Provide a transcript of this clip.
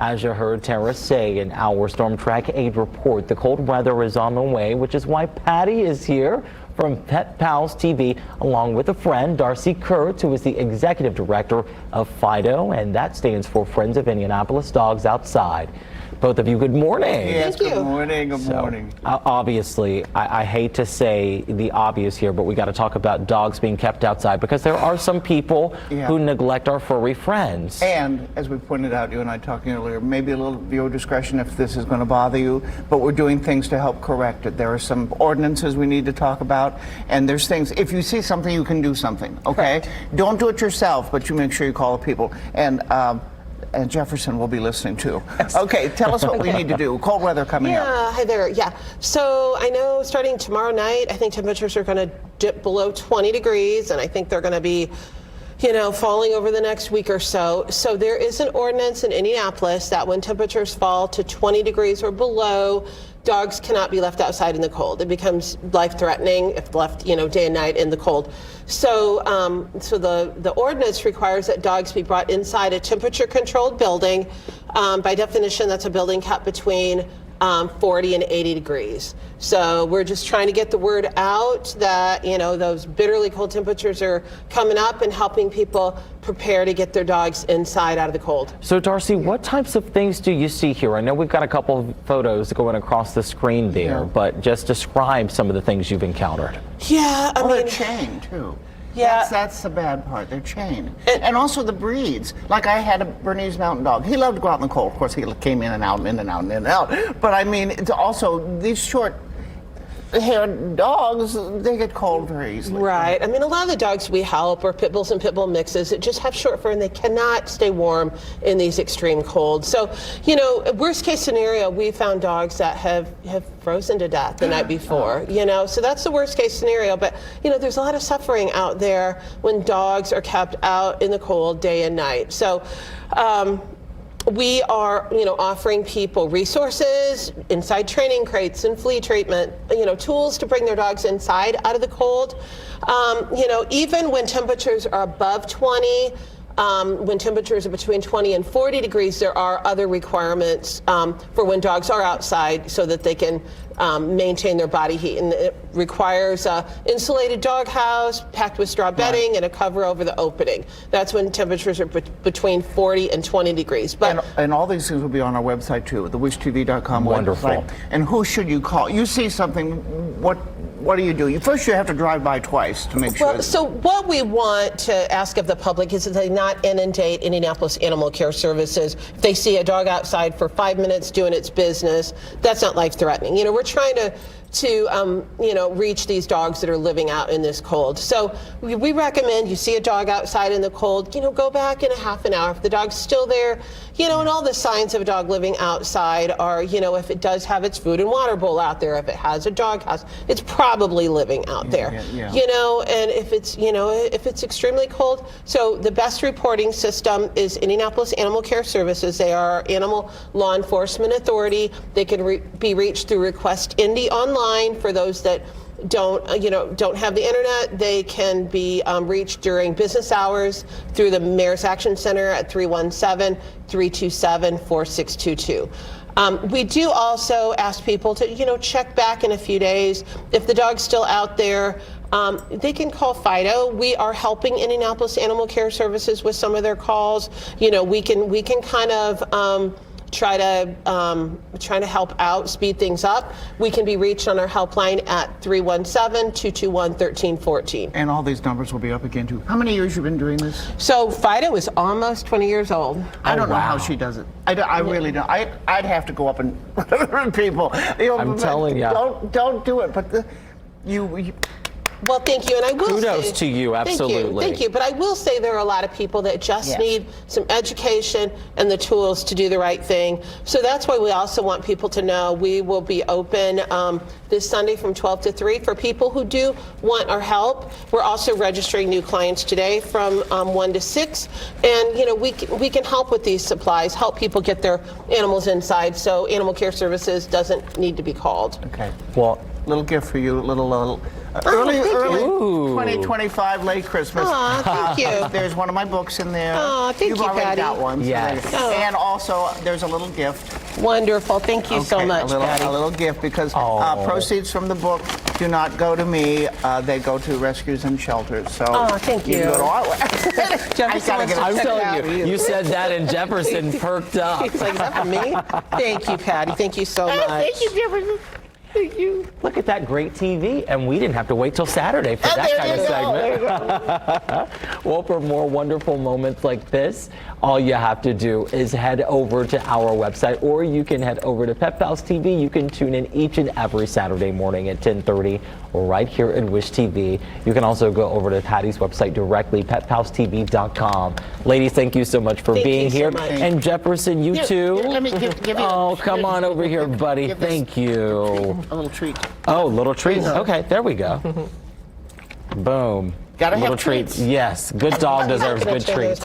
As you heard Tara say in our Storm Track Aid report, the cold weather is on the way, which is why Patty is here from Pet Pals TV, along with a friend, Darcy Kurtz, who is the executive director of FIDO, and that stands for Friends of Indianapolis Dogs Outside. Both of you, good morning. Yes, Thank you. Good morning. Good morning. Obviously, I hate to say the obvious here, but we got to talk about dogs being kept outside because there are some people who neglect our furry friends. And as we pointed out, you and I talking earlier, maybe a little viewer discretion if this is going to bother you, but we're doing things to help correct it. There are some ordinances we need to talk about, and there's things, if you see something, you can do something, okay? Correct. Don't do it yourself, but you make sure you call the people. And Jefferson will be listening too. Okay, tell us what we need to do. Cold weather coming up. Yeah, hi there. Yeah, so I know starting tomorrow night, I think temperatures are going to dip below 20 degrees, and I think they're going to be, falling over the next week or so. So there is an ordinance in Indianapolis that when temperatures fall to 20 degrees or below, dogs cannot be left outside in the cold. It becomes life-threatening if left, day and night in the cold. So, the ordinance requires that dogs be brought inside a temperature-controlled building. By definition, that's a building kept between 40 and 80 degrees. So we're just trying to get the word out that, those bitterly cold temperatures are coming up and helping people prepare to get their dogs inside out of the cold. So Darcy, what types of things do you see here? I know we've got a couple of photos going across the screen there, but just describe some of the things you've encountered. Yeah, I mean, They're chained too. Yeah. That's the bad part. They're chained. And also the breeds. Like I had a Bernese Mountain Dog. He loved to go out in the cold. Of course, he came in and out, in and out, in and out. But I mean, it's also these short-haired dogs, they get cold very easily. Right. I mean, a lot of the dogs we help are pit bulls and pit bull mixes that just have short fur and they cannot stay warm in these extreme colds. So, worst case scenario, we found dogs that have frozen to death the night before, so that's the worst case scenario. But, there's a lot of suffering out there when dogs are kept out in the cold day and night. So, we are, offering people resources, inside training crates and flea treatment, tools to bring their dogs inside out of the cold. Even when temperatures are above 20, when temperatures are between 20 and 40 degrees, there are other requirements for when dogs are outside so that they can maintain their body heat. And it requires an insulated dog house packed with straw bedding and a cover over the opening. That's when temperatures are between 40 and 20 degrees. But and all these things will be on our website too, the wishtv.com Wonderful. website. And who should you call? You see something, what do you do? First, you have to drive by twice to make sure. Well, so what we want to ask of the public is that they not inundate Indianapolis Animal Care Services. If they see a dog outside for 5 minutes doing its business, that's not life-threatening. We're trying to reach these dogs that are living out in this cold. So we recommend you see a dog outside in the cold, go back in a half an hour. If the dog's still there, and all the signs of a dog living outside are, if it does have its food and water bowl out there, if it has a dog house, it's probably living out there. And if it's extremely cold, so the best reporting system is Indianapolis Animal Care Services. They are our animal law enforcement authority. They can be reached through Request Indy online. For those that don't have the internet, they can be reached during business hours through the Mayor's Action Center at 317-327-4622. We do also ask people to, check back in a few days. If the dog's still out there, they can call FIDO. We are helping Indianapolis Animal Care Services with some of their calls. We can kind of try to help out, speed things up. We can be reached on our helpline at 317-221-1314. And all these numbers will be up again too. How many years you been doing this? So FIDO is almost 20 years old. I don't know how she does it. I really don't. I'd have to go up and people. I'm telling you. Don't do it. But you Well, thank you, and I will Kudos say, to you, absolutely. Thank you, but I will say there are a lot of people that just need some education and the tools to do the right thing. So that's why we also want people to know we will be open this Sunday from 12 to 3 for people who do want our help. We're also registering new clients today from 1 to 6, and we can help with these supplies, help people get their animals inside, so Animal Care Services doesn't need to be called. Okay. Well, little gift for you, little early Ooh. 2025 late Christmas. Aw, thank you. There's one of my books in there. Aw, thank You've you, already Patty. got one. So Yes. there you go. And also, there's a little gift. Wonderful. Thank you so Okay, much, Patty. a little gift because Oh. proceeds from the book do not go to me. They go to rescues and shelters. So Thank you you. can go to our website. Jefferson wants to I'm check telling out. you, you said that and Jefferson perked up. He's like, is that for me? Thank you, Patty. Thank you so much. Thank you, Jefferson. Thank you. Look at that great TV, and we didn't have to wait till Saturday for that There kind you of go. segment. Well, for more wonderful moments like this, all you have to do is head over to our website, or you can head over to Pet Pals TV. You can tune in each and every Saturday morning at 10:30 right here in Wish TV. You can also go over to Patty's website directly, petpalstv.com. Ladies, thank you so much for Thank being you so here. much. And Jefferson, you too. Here, let me give you Oh, come on over here, buddy. Give this- Thank you. A little treat. Oh, little treats. Okay, there we go. Boom. Gotta have Little treats. Yes, good dog deserves Can I good try treats. this?